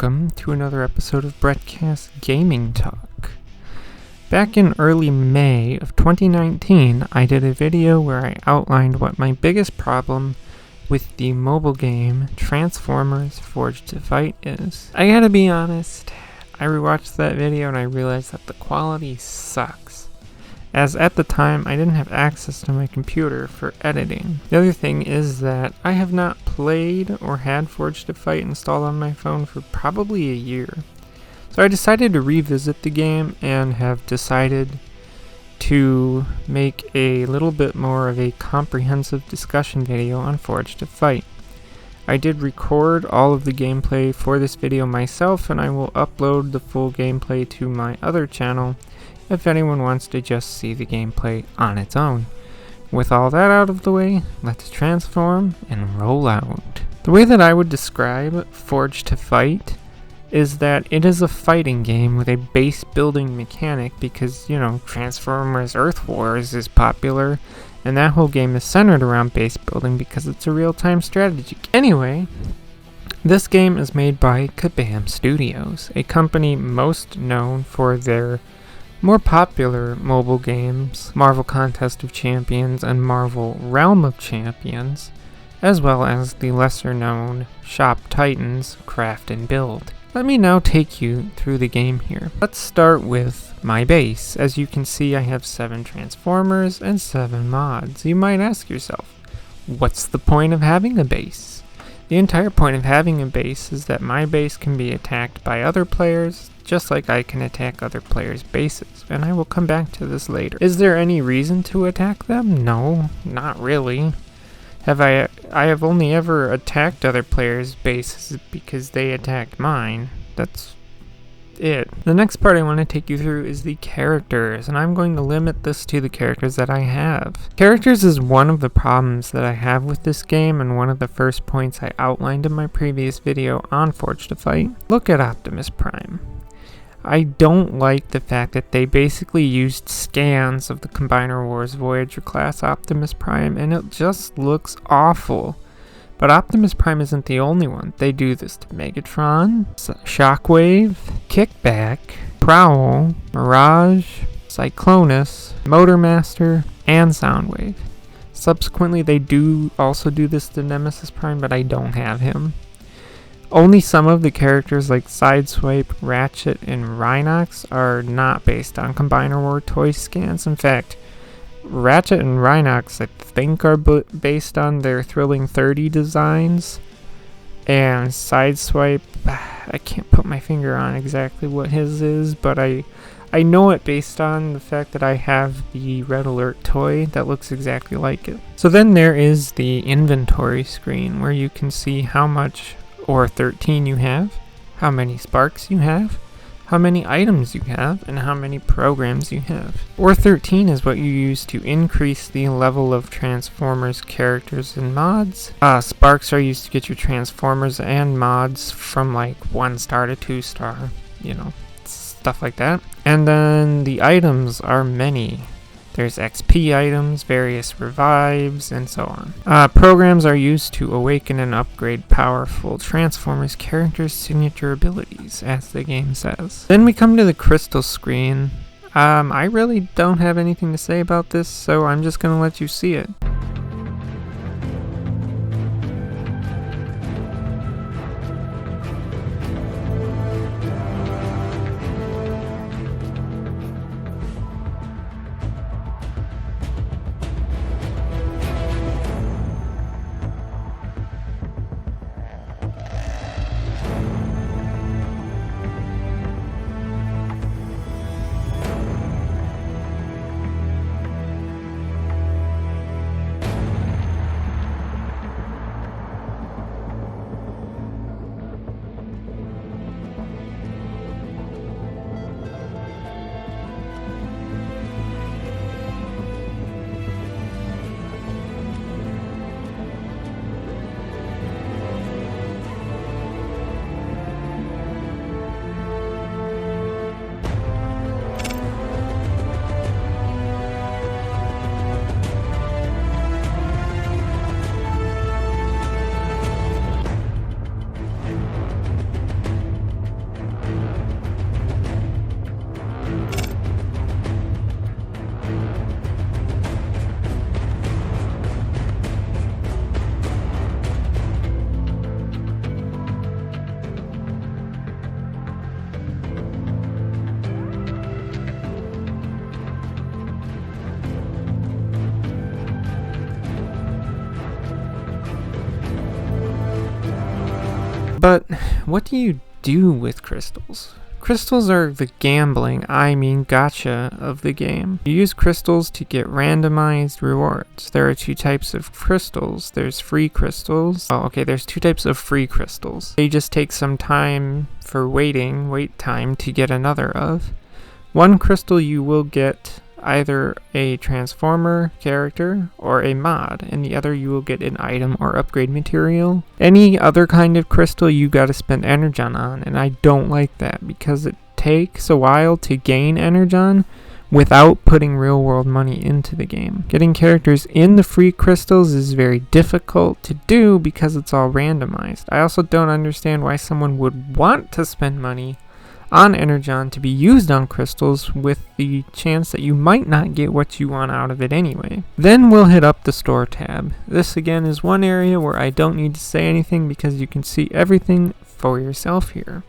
welcome to another episode of Brettcast Gaming Talk. Back in early May of 2019, I did a video where I outlined what my biggest problem with the mobile game Transformers Forged to Fight is. I gotta be honest, I rewatched that video and I realized that the quality sucks, as at the time I didn't have access to my computer for editing. The other thing is that I have not played or had Forged to Fight installed on my phone for probably a year. So I decided to revisit the game and have decided to make a little bit more of a comprehensive discussion video on Forged to Fight. I did record all of the gameplay for this video myself, and I will upload the full gameplay to my other channel if anyone wants to just see the gameplay on its own. With all that out of the way, let's transform and roll out. The way that I would describe Forged to Fight is that it is a fighting game with a base building mechanic because, Transformers Earth Wars is popular, and that whole game is centered around base building because it's a real-time strategy. Anyway, this game is made by Kabam Studios, a company most known for their more popular mobile games, Marvel Contest of Champions and Marvel Realm of Champions, as well as the lesser-known Shop Titans Craft and Build. Let me now take you through the game here. Let's start with my base. As you can see, I have 7 Transformers and 7 mods. You might ask yourself, what's the point of having a base? The entire point of having a base is that my base can be attacked by other players, just like I can attack other players' bases, and I will come back to this later. Is there any reason to attack them? No, not really. I have only ever attacked other players' bases because they attacked mine. That's it. The next part I want to take you through is the characters, and I'm going to limit this to the characters that I have. Characters is one of the problems that I have with this game, and one of the first points I outlined in my previous video on Forged to Fight. Look at Optimus Prime. I don't like the fact that they basically used scans of the Combiner Wars Voyager class Optimus Prime, and it just looks awful. But Optimus Prime isn't the only one. They do this to Megatron, Shockwave, Kickback, Prowl, Mirage, Cyclonus, Motormaster, and Soundwave. Subsequently, they do also do this to Nemesis Prime, but I don't have him. Only some of the characters like Sideswipe, Ratchet, and Rhinox are not based on Combiner War toy scans. In fact, Ratchet and Rhinox I think are based on their Thrilling 30 designs. And Sideswipe, I can't put my finger on exactly what his is, but I know it based on the fact that I have the Red Alert toy that looks exactly like it. So then there is the inventory screen where you can see how much or 13 you have, how many sparks you have, how many items you have, and how many programs you have. Or 13 is what you use to increase the level of Transformers characters and mods. Sparks are used to get your Transformers and mods from like 1 star to 2 star, stuff like that. And then the items are many. There's XP items, various revives, and so on. Programs are used to awaken and upgrade powerful Transformers characters' signature abilities, as the game says. Then we come to the crystal screen. I really don't have anything to say about this, so I'm just gonna let you see it. But what do you do with crystals? Crystals are the gambling, gotcha of the game. You use crystals to get randomized rewards. There are two types of crystals. There's free crystals. There's two types of free crystals. They just take some time for wait time to get another of. One crystal you will get either a transformer character or a mod, and the other you will get an item or upgrade material. Any other kind of crystal you gotta spend energon on, and I don't like that because it takes a while to gain energon without putting real world money into the game. Getting characters in the free crystals is very difficult to do because it's all randomized. I also don't understand why someone would want to spend money on energon to be used on crystals with the chance that you might not get what you want out of it anyway. Then we'll hit up the store tab. This again is one area where I don't need to say anything because you can see everything for yourself here.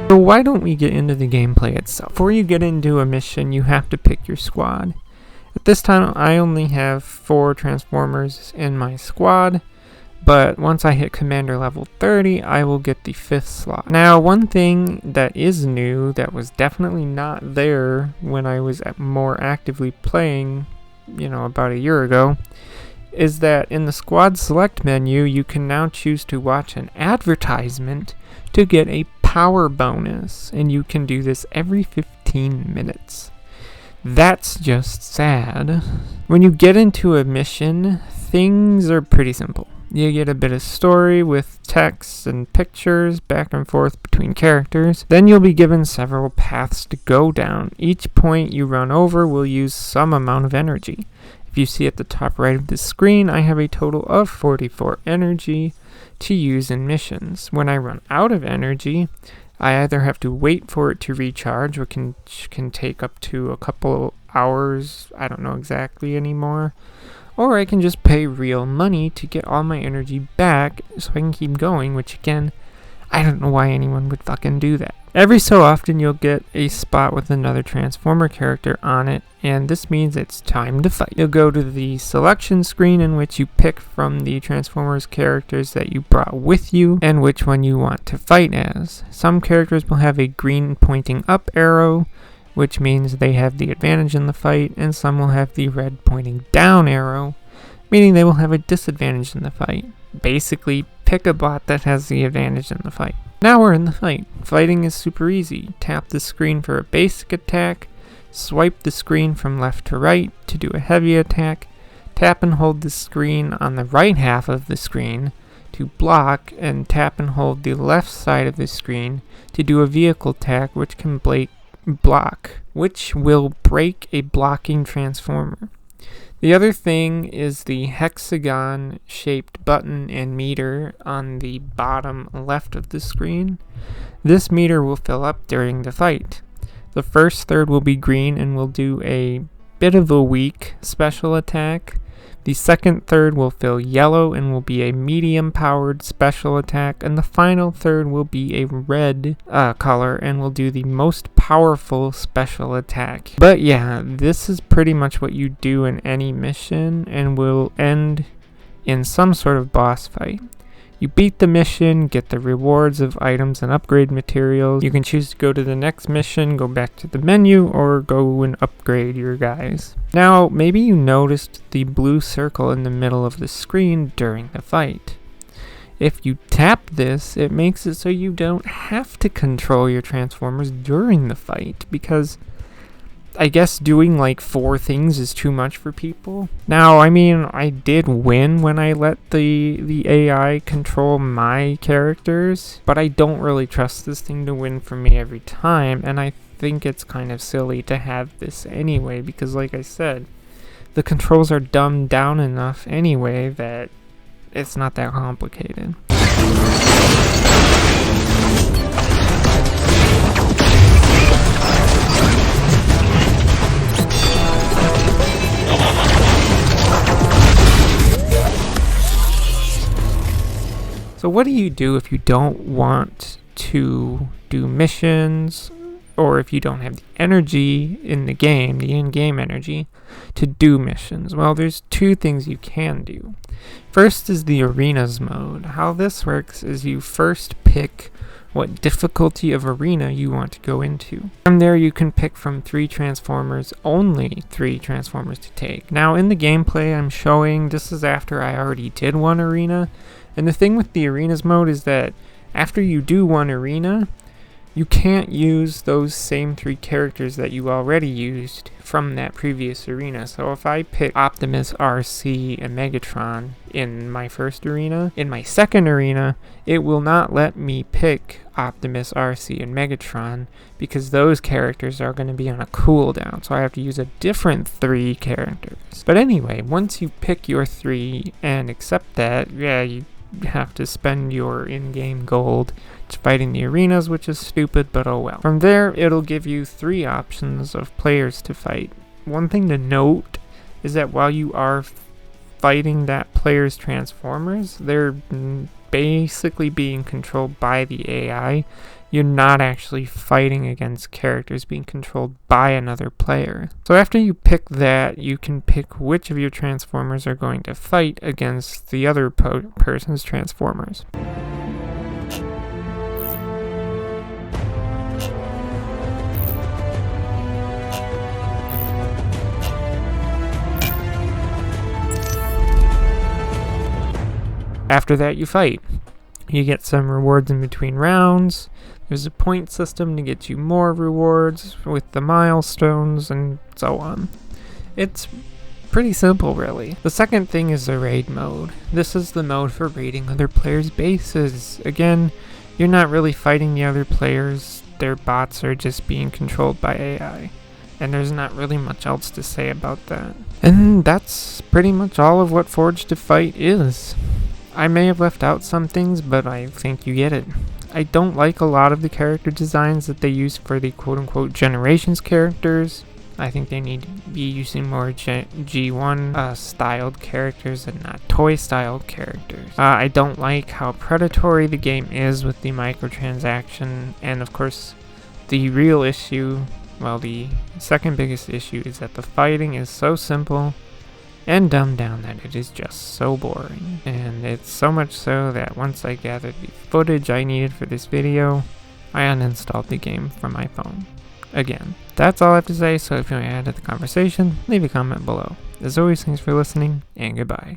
So why don't we get into the gameplay itself? Before you get into a mission, you have to pick your squad. At this time, I only have 4 Transformers in my squad, but once I hit Commander level 30, I will get the 5th slot. Now, one thing that is new, that was definitely not there when I was more actively playing, about a year ago, is that in the squad select menu, you can now choose to watch an advertisement to get a power bonus, and you can do this every 15 minutes. That's just sad. When you get into a mission, things are pretty simple. You get a bit of story with text and pictures back and forth between characters. Then you'll be given several paths to go down. Each point you run over will use some amount of energy. If you see at the top right of the screen, I have a total of 44 energy to use in missions. When I run out of energy, I either have to wait for it to recharge, which can take up to a couple hours, I don't know exactly anymore, or I can just pay real money to get all my energy back so I can keep going, which again, I don't know why anyone would fucking do that. Every so often you'll get a spot with another Transformer character on it, and this means it's time to fight. You'll go to the selection screen in which you pick from the Transformers characters that you brought with you and which one you want to fight as. Some characters will have a green pointing up arrow, which means they have the advantage in the fight, and some will have the red pointing down arrow, meaning they will have a disadvantage in the fight. Basically, pick a bot that has the advantage in the fight. Now we're in the fight. Fighting is super easy. Tap the screen for a basic attack, swipe the screen from left to right to do a heavy attack, tap and hold the screen on the right half of the screen to block and tap and hold the left side of the screen to do a vehicle attack which will break a blocking transformer. The other thing is the hexagon shaped button and meter on the bottom left of the screen. This meter will fill up during the fight. The first third will be green and will do a bit of a weak special attack. The second third will fill yellow and will be a medium powered special attack, and the final third will be a red color and will do the most powerful special attack. But yeah, this is pretty much what you do in any mission and will end in some sort of boss fight. You beat the mission, get the rewards of items and upgrade materials. You can choose to go to the next mission, go back to the menu, or go and upgrade your guys. Now, maybe you noticed the blue circle in the middle of the screen during the fight. If you tap this, it makes it so you don't have to control your transformers during the fight, because I guess doing like 4 things is too much for people. Now, I mean, I did win when I let the AI control my characters, but I don't really trust this thing to win for me every time, and I think it's kind of silly to have this anyway, because like I said, the controls are dumbed down enough anyway that it's not that complicated. So what do you do if you don't want to do missions, or if you don't have the energy in the game, the in-game energy, to do missions? Well, there's 2 things you can do. First is the arenas mode. How this works is you first pick what difficulty of arena you want to go into. From there you can pick from 3 transformers, only 3 transformers to take. Now in the gameplay I'm showing, this is after I already did 1 arena, and the thing with the arenas mode is that after you do 1 arena, you can't use those same 3 characters that you already used from that previous arena. So if I pick Optimus, RC, and Megatron in my first arena, in my second arena, it will not let me pick Optimus, RC, and Megatron because those characters are going to be on a cooldown. So I have to use a different 3 characters. But anyway, once you pick your 3 and accept that, yeah, you have to spend your in-game gold to fight in the arenas, which is stupid, but oh well. From there, it'll give you 3 options of players to fight. One thing to note is that while you are fighting that player's transformers, they're basically being controlled by the AI. You're not actually fighting against characters being controlled by another player. So after you pick that, you can pick which of your transformers are going to fight against the other person's transformers. After that, you fight. You get some rewards in between rounds. There's a point system to get you more rewards with the milestones and so on. It's pretty simple, really. The second thing is the raid mode. This is the mode for raiding other players' bases. Again, you're not really fighting the other players. Their bots are just being controlled by AI. And there's not really much else to say about that. And that's pretty much all of what Forged to Fight is. I may have left out some things, but I think you get it. I don't like a lot of the character designs that they use for the quote-unquote Generations characters. I think they need to be using more G1 styled characters and not toy styled characters. I don't like how predatory the game is with the microtransaction, and of course the real issue, well, the second biggest issue is that the fighting is so simple and dumbed down that it is just so boring. And it's so much so that once I gathered the footage I needed for this video, I uninstalled the game from my phone. Again, that's all I have to say, so if you want to add to the conversation, leave a comment below. As always, thanks for listening, and goodbye.